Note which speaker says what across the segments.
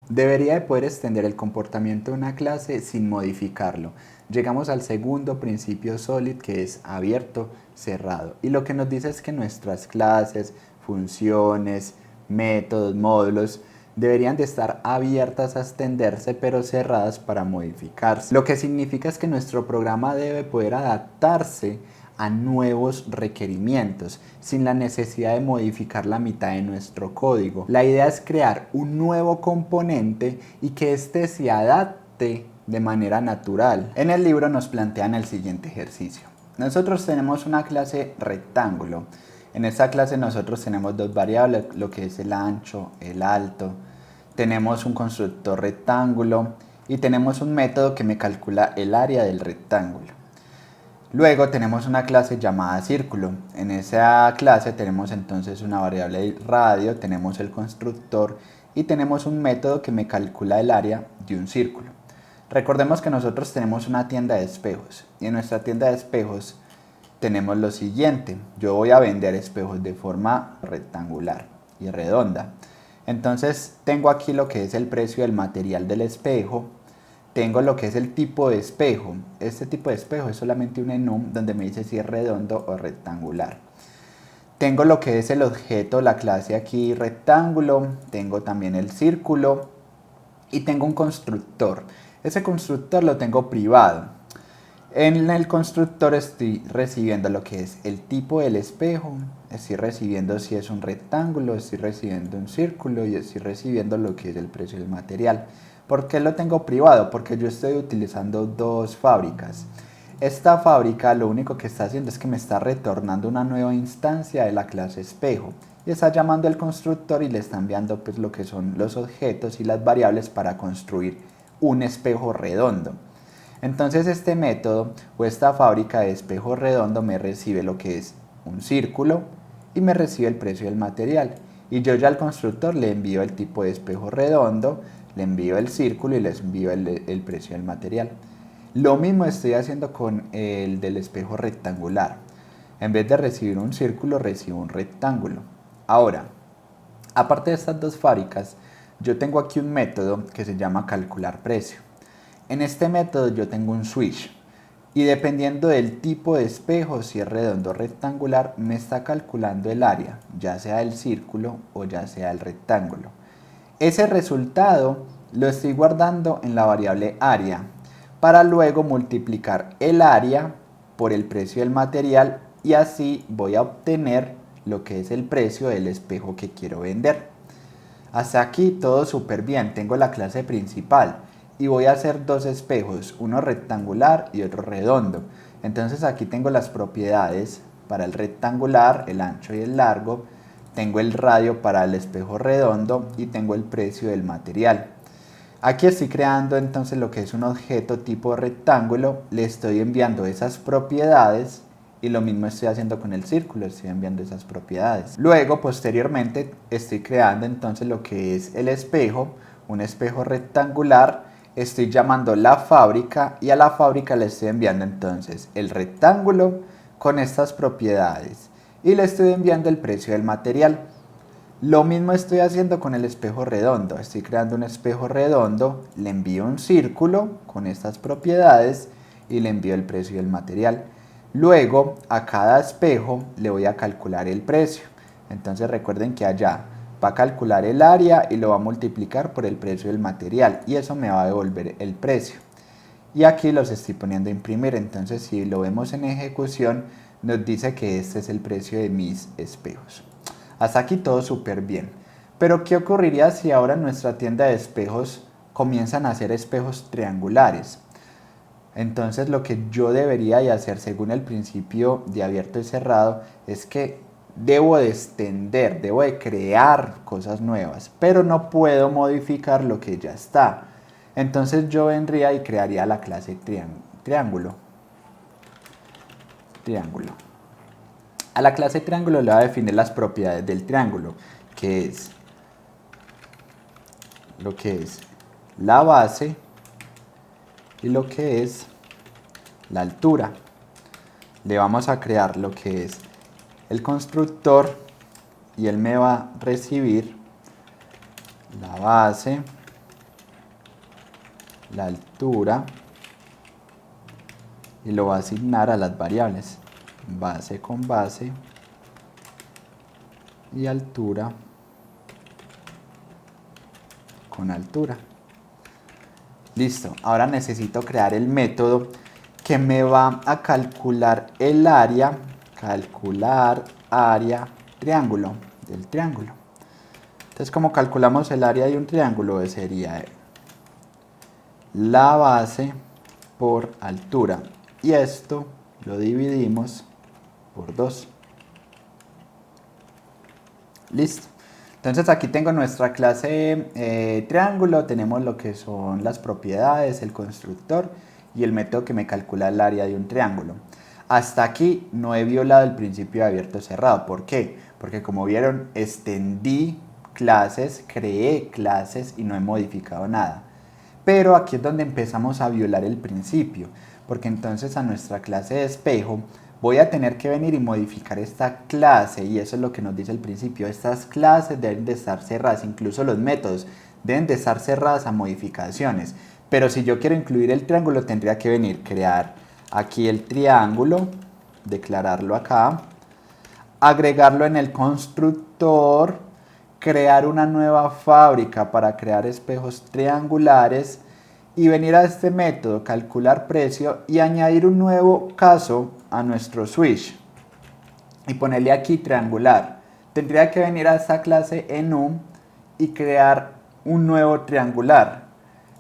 Speaker 1: Debería de poder extender el comportamiento de una clase sin modificarlo. Llegamos al segundo principio SOLID, que es abierto, cerrado. Y lo que nos dice es que nuestras clases, funciones, métodos, módulos, deberían de estar abiertas a extenderse, pero cerradas para modificarse. Lo que significa es que nuestro programa debe poder adaptarse a nuevos requerimientos sin la necesidad de modificar la mitad de nuestro código. La idea es crear un nuevo componente y que éste se adapte de manera natural. En el libro nos plantean el siguiente ejercicio. Nosotros tenemos una clase rectángulo. En esta clase nosotros tenemos dos variables, lo que es el ancho, el alto. Tenemos un constructor rectángulo y tenemos un método que me calcula el área del rectángulo. Luego tenemos una clase llamada círculo. En esa clase tenemos entonces una variable de radio, tenemos el constructor y tenemos un método que me calcula el área de un círculo. Recordemos que nosotros tenemos una tienda de espejos y en nuestra tienda de espejos tenemos lo siguiente. Yo voy a vender espejos de forma rectangular y redonda. Entonces tengo aquí lo que es el precio del material del espejo. Tengo lo que es el tipo de espejo. Este tipo de espejo es solamente un enum donde me dice si es redondo o rectangular. Tengo lo que es el objeto, la clase aquí rectángulo. Tengo también el círculo y tengo un constructor. Ese constructor lo tengo privado. En el constructor estoy recibiendo lo que es el tipo del espejo, estoy recibiendo si es un rectángulo, estoy recibiendo un círculo y estoy recibiendo lo que es el precio del material. ¿Por qué lo tengo privado? Porque yo estoy utilizando dos fábricas. Esta fábrica lo único que está haciendo es que me está retornando una nueva instancia de la clase espejo y está llamando al constructor y le está enviando pues lo que son los objetos y las variables para construir un espejo redondo. Entonces este método o esta fábrica de espejo redondo me recibe lo que es un círculo y me recibe el precio del material. Y yo ya al constructor le envío el tipo de espejo redondo, le envío el círculo y les envío el precio del material. Lo mismo estoy haciendo con el del espejo rectangular. En vez de recibir un círculo, recibo un rectángulo. Ahora, aparte de estas dos fábricas, yo tengo aquí un método que se llama calcular precio. En este método yo tengo un switch y dependiendo del tipo de espejo, si es redondo o rectangular, me está calculando el área, ya sea el círculo o ya sea el rectángulo. Ese resultado lo estoy guardando en la variable área para luego multiplicar el área por el precio del material y así voy a obtener lo que es el precio del espejo que quiero vender. Hasta aquí todo súper bien, tengo la clase principal y voy a hacer dos espejos, uno rectangular y otro redondo. Entonces aquí tengo las propiedades para el rectangular, el ancho y el largo, tengo el radio para el espejo redondo y tengo el precio del material. Aquí estoy creando entonces lo que es un objeto tipo rectángulo, le estoy enviando esas propiedades y lo mismo estoy haciendo con el círculo, estoy enviando esas propiedades. Luego, posteriormente, estoy creando entonces lo que es el espejo, un espejo rectangular, estoy llamando la fábrica y a la fábrica le estoy enviando entonces el rectángulo con estas propiedades y le estoy enviando el precio del material. Lo mismo estoy haciendo con el espejo redondo, estoy creando un espejo redondo, le envío un círculo con estas propiedades y le envío el precio del material. Luego a cada espejo le voy a calcular el precio, entonces recuerden que allá va a calcular el área y lo va a multiplicar por el precio del material y eso me va a devolver el precio. Y aquí los estoy poniendo a imprimir, entonces si lo vemos en ejecución nos dice que este es el precio de mis espejos. Hasta aquí todo súper bien. Pero ¿qué ocurriría si ahora en nuestra tienda de espejos comienzan a hacer espejos triangulares? Entonces lo que yo debería de hacer según el principio de abierto y cerrado es que debo de extender, debo de crear cosas nuevas, pero no puedo modificar lo que ya está. Entonces yo vendría y crearía la clase triángulo. A la clase triángulo le voy a definir las propiedades del triángulo, que es lo que es la base y lo que es la altura. Le vamos a crear lo que es el constructor y él me va a recibir la base la altura y lo va a asignar a las variables base con base y altura con altura. Listo, ahora necesito crear el método que me va a calcular el área, triángulo, del triángulo. Entonces, ¿cómo calculamos el área de un triángulo? Sería la base por altura. Y esto lo dividimos por 2. Listo. Entonces aquí tengo nuestra clase triángulo, tenemos lo que son las propiedades, el constructor y el método que me calcula el área de un triángulo. Hasta aquí no he violado el principio de abierto cerrado. ¿Por qué? Porque como vieron, extendí clases, creé clases y no he modificado nada. Pero aquí es donde empezamos a violar el principio, porque entonces a nuestra clase de espejo voy a tener que venir y modificar esta clase, y eso es lo que nos dice el principio. Estas clases deben de estar cerradas, incluso los métodos deben de estar cerradas a modificaciones. Pero si yo quiero incluir el triángulo, tendría que venir, crear aquí el triángulo, declararlo acá, agregarlo en el constructor, crear una nueva fábrica para crear espejos triangulares y venir a este método, calcular precio y añadir un nuevo caso a nuestro switch y ponerle aquí triangular. Tendría que venir a esta clase enum y crear un nuevo triangular.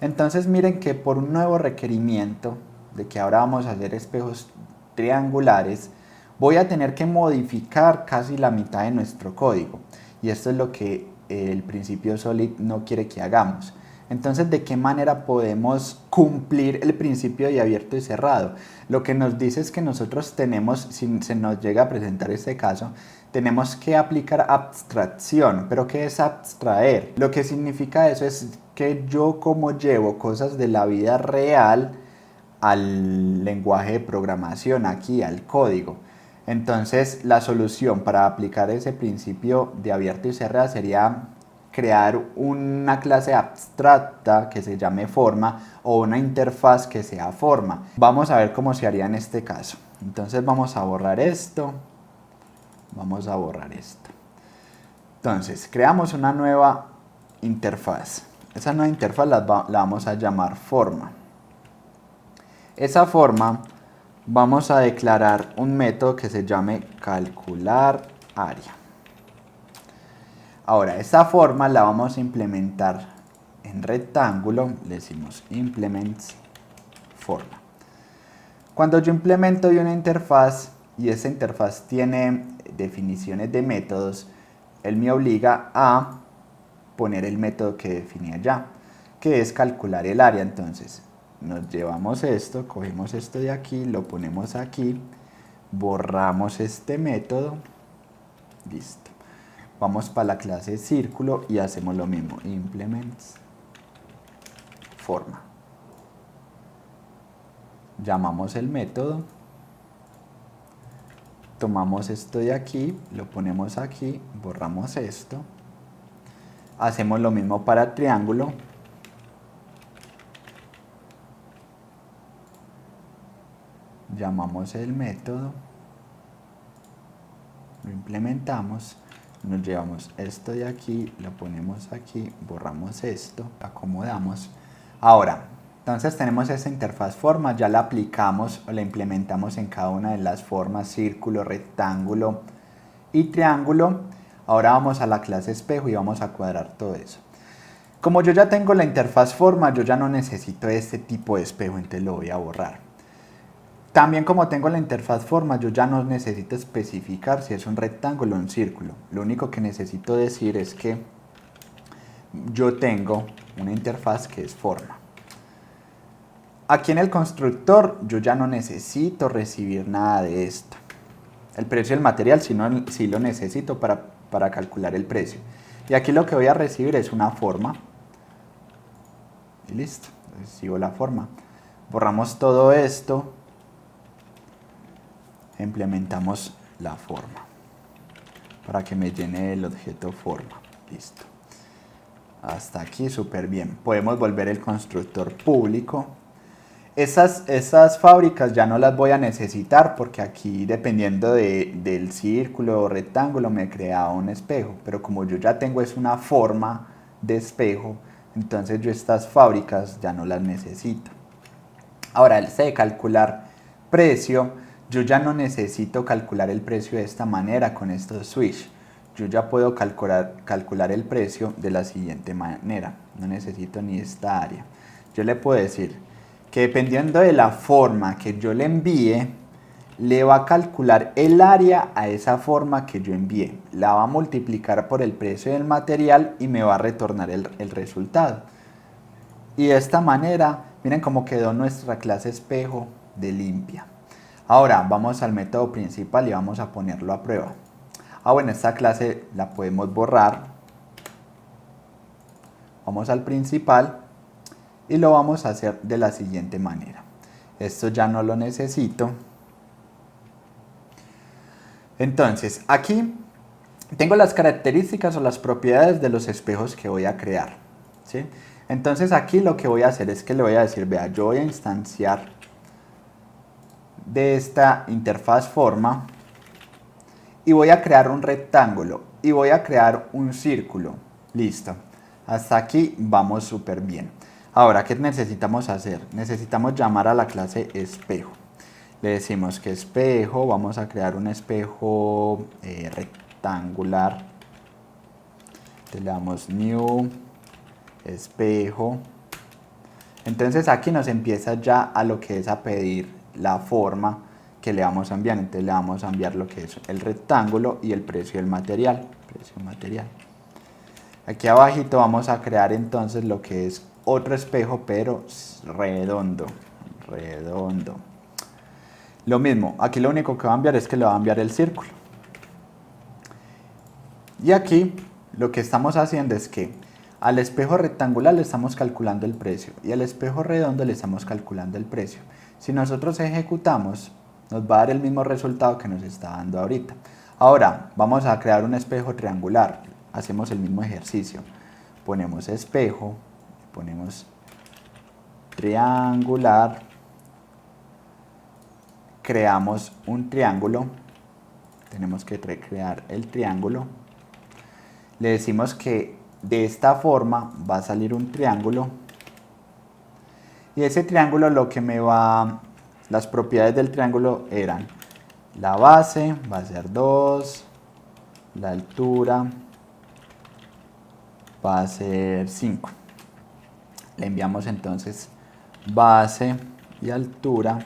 Speaker 1: Entonces miren que por un nuevo requerimiento de que ahora vamos a hacer espejos triangulares, voy a tener que modificar casi la mitad de nuestro código. Y esto es lo que el principio Solid no quiere que hagamos. Entonces, ¿de qué manera podemos cumplir el principio de abierto y cerrado? Lo que nos dice es que nosotros tenemos, si se nos llega a presentar este caso, tenemos que aplicar abstracción. ¿Pero qué es abstraer? Lo que significa eso es que yo como llevo cosas de la vida real al lenguaje de programación, aquí al código. Entonces, la solución para aplicar ese principio de abierto y cerrado sería crear una clase abstracta que se llame forma o una interfaz que sea forma. Vamos a ver cómo se haría en este caso. Entonces vamos a borrar esto. Vamos a borrar esto. Entonces, creamos una nueva interfaz. Esa nueva interfaz la vamos a llamar forma. Esa forma vamos a declarar un método que se llame calcular área. Ahora, esta forma la vamos a implementar en rectángulo, le decimos implements forma. Cuando yo implemento una interfaz y esa interfaz tiene definiciones de métodos, él me obliga a poner el método que definí allá, que es calcular el área. Entonces, nos llevamos esto, cogemos esto de aquí, lo ponemos aquí, borramos este método, listo. Vamos para la clase círculo y hacemos lo mismo, implements forma. Llamamos el método, tomamos esto de aquí, lo ponemos aquí, borramos esto. Hacemos lo mismo para triángulo. Llamamos el método, lo implementamos, nos llevamos esto de aquí, lo ponemos aquí, borramos esto, acomodamos. Ahora, entonces tenemos esta interfaz forma, ya la aplicamos o la implementamos en cada una de las formas, círculo, rectángulo y triángulo. Ahora vamos a la clase espejo y vamos a cuadrar todo eso. Como yo ya tengo la interfaz forma, yo ya no necesito este tipo de espejo, entonces lo voy a borrar. También como tengo la interfaz forma, yo ya no necesito especificar si es un rectángulo o un círculo. Lo único que necesito decir es que yo tengo una interfaz que es forma. Aquí en el constructor yo ya no necesito recibir nada de esto. El precio del material sí lo necesito para calcular el precio. Y aquí lo que voy a recibir es una forma. Y listo, recibo la forma. Borramos todo esto. Implementamos la forma para que me llene el objeto forma. Listo. Hasta aquí súper bien. Podemos volver el constructor público. Esas fábricas ya no las voy a necesitar porque aquí dependiendo del círculo o rectángulo me crea un espejo. Pero como yo ya tengo es una forma de espejo, entonces yo estas fábricas ya no las necesito. Ahora, el C de calcular precio, yo ya no necesito calcular el precio de esta manera con estos switch. Yo ya puedo calcular el precio de la siguiente manera. No necesito ni esta área. Yo le puedo decir que dependiendo de la forma que yo le envíe, le va a calcular el área a esa forma que yo envié. La va a multiplicar por el precio del material y me va a retornar el resultado. Y de esta manera, miren cómo quedó nuestra clase espejo de limpia. Ahora vamos al método principal y vamos a ponerlo a prueba. Bueno, esta clase la podemos borrar. Vamos al principal y lo vamos a hacer de la siguiente manera. Esto ya no lo necesito. Entonces, aquí tengo las características o las propiedades de los espejos que voy a crear, ¿sí? Entonces aquí lo que voy a hacer es que le voy a decir, vea, yo voy a instanciar de esta interfaz forma y voy a crear un rectángulo y voy a crear un círculo. Listo. Hasta aquí vamos súper bien. Ahora, ¿qué necesitamos hacer? Necesitamos llamar a la clase espejo. Le decimos que espejo, vamos a crear un espejo rectangular. Le damos new espejo. Entonces aquí nos empieza ya a lo que es a pedir la forma que le vamos a enviar. Entonces le vamos a enviar lo que es el rectángulo y el precio del material. Aquí abajito vamos a crear entonces lo que es otro espejo, pero redondo. Lo mismo, aquí lo único que va a enviar es que le va a enviar el círculo. Y aquí lo que estamos haciendo es que al espejo rectangular le estamos calculando el precio y al espejo redondo le estamos calculando el precio. Si nosotros ejecutamos, nos va a dar el mismo resultado que nos está dando ahorita. Ahora, vamos a crear un espejo triangular. Hacemos el mismo ejercicio. Ponemos espejo, ponemos triangular, creamos un triángulo, tenemos que recrear el triángulo. Le decimos que de esta forma va a salir un triángulo y ese triángulo lo que me va, las propiedades del triángulo eran la base va a ser 2, la altura va a ser 5. Le enviamos entonces base y altura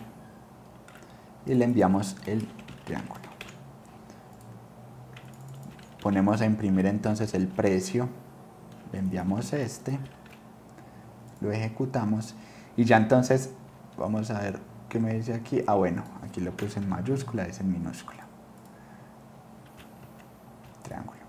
Speaker 1: y le enviamos el triángulo. Ponemos a imprimir entonces el precio, le enviamos este, lo ejecutamos y ya entonces vamos a ver qué me dice aquí. Bueno, aquí lo puse en mayúscula, es en minúscula. Triángulo.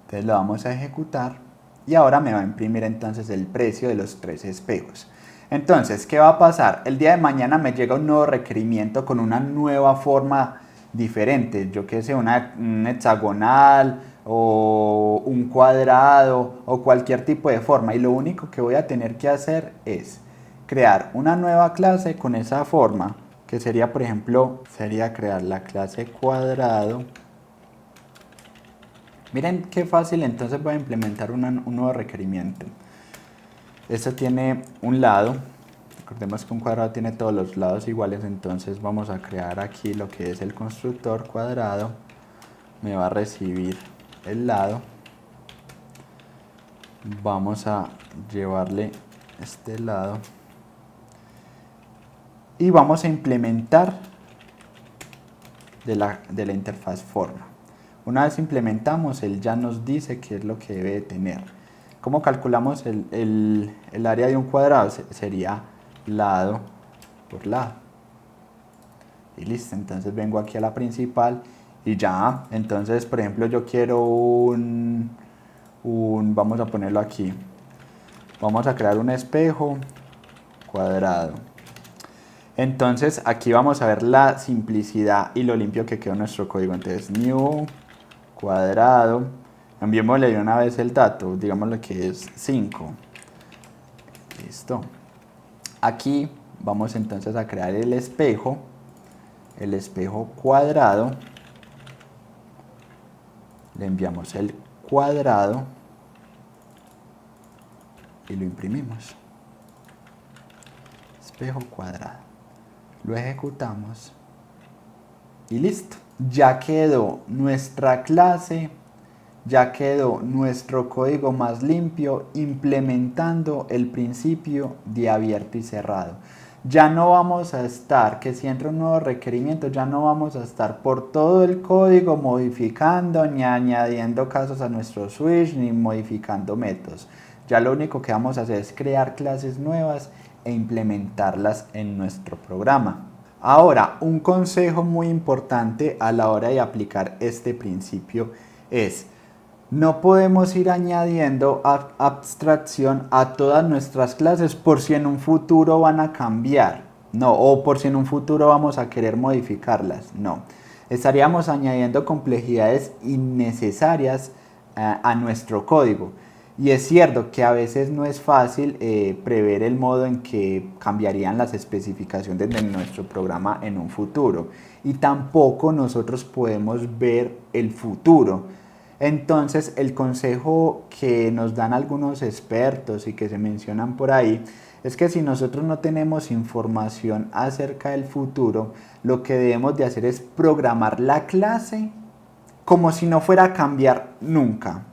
Speaker 1: Entonces lo vamos a ejecutar y ahora me va a imprimir entonces el precio de los 3 espejos. Entonces, ¿qué va a pasar? El día de mañana me llega un nuevo requerimiento con una nueva forma diferente, yo que sé, un hexagonal o un cuadrado o cualquier tipo de forma, y lo único que voy a tener que hacer es crear una nueva clase con esa forma, que sería, por ejemplo, sería crear la clase cuadrado. Miren qué fácil, entonces voy a implementar un nuevo requerimiento. Esto tiene un lado. Recordemos que un cuadrado tiene todos los lados iguales, entonces vamos a crear aquí lo que es el constructor cuadrado. Me va a recibir el lado. Vamos a llevarle este lado. Y vamos a implementar de la interfaz forma. Una vez implementamos, él ya nos dice qué es lo que debe de tener. ¿Cómo calculamos el área de un cuadrado? Sería lado por lado. Y listo, entonces vengo aquí a la principal y ya, entonces por ejemplo yo quiero vamos a ponerlo aquí, vamos a crear un espejo cuadrado. Entonces aquí vamos a ver la simplicidad y lo limpio que quedó nuestro código. Entonces new cuadrado, Enviémosle de una vez el dato, digámosle que es 5. Listo. Aquí vamos entonces a crear el espejo cuadrado. Le enviamos el cuadrado y lo imprimimos. Espejo cuadrado. Lo ejecutamos y listo. Ya quedó nuestra clase, ya quedó nuestro código más limpio implementando el principio de abierto y cerrado. Ya no vamos a estar, que si entra un nuevo requerimiento, ya no vamos a estar por todo el código modificando ni añadiendo casos a nuestro switch ni modificando métodos. Ya lo único que vamos a hacer es crear clases nuevas e implementarlas en nuestro programa. Ahora, un consejo muy importante a la hora de aplicar este principio es: no podemos ir añadiendo abstracción a todas nuestras clases por si en un futuro van a cambiar, no, o por si en un futuro vamos a querer modificarlas, no. Estaríamos añadiendo complejidades innecesarias a nuestro código. Y es cierto que a veces no es fácil prever el modo en que cambiarían las especificaciones de nuestro programa en un futuro. Y tampoco nosotros podemos ver el futuro. Entonces, el consejo que nos dan algunos expertos y que se mencionan por ahí es que si nosotros no tenemos información acerca del futuro, lo que debemos de hacer es programar la clase como si no fuera a cambiar nunca.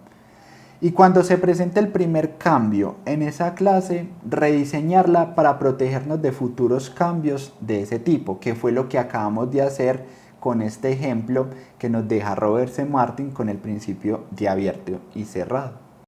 Speaker 1: Y cuando se presente el primer cambio en esa clase, rediseñarla para protegernos de futuros cambios de ese tipo, que fue lo que acabamos de hacer con este ejemplo que nos deja Robert C. Martin con el principio de abierto y cerrado.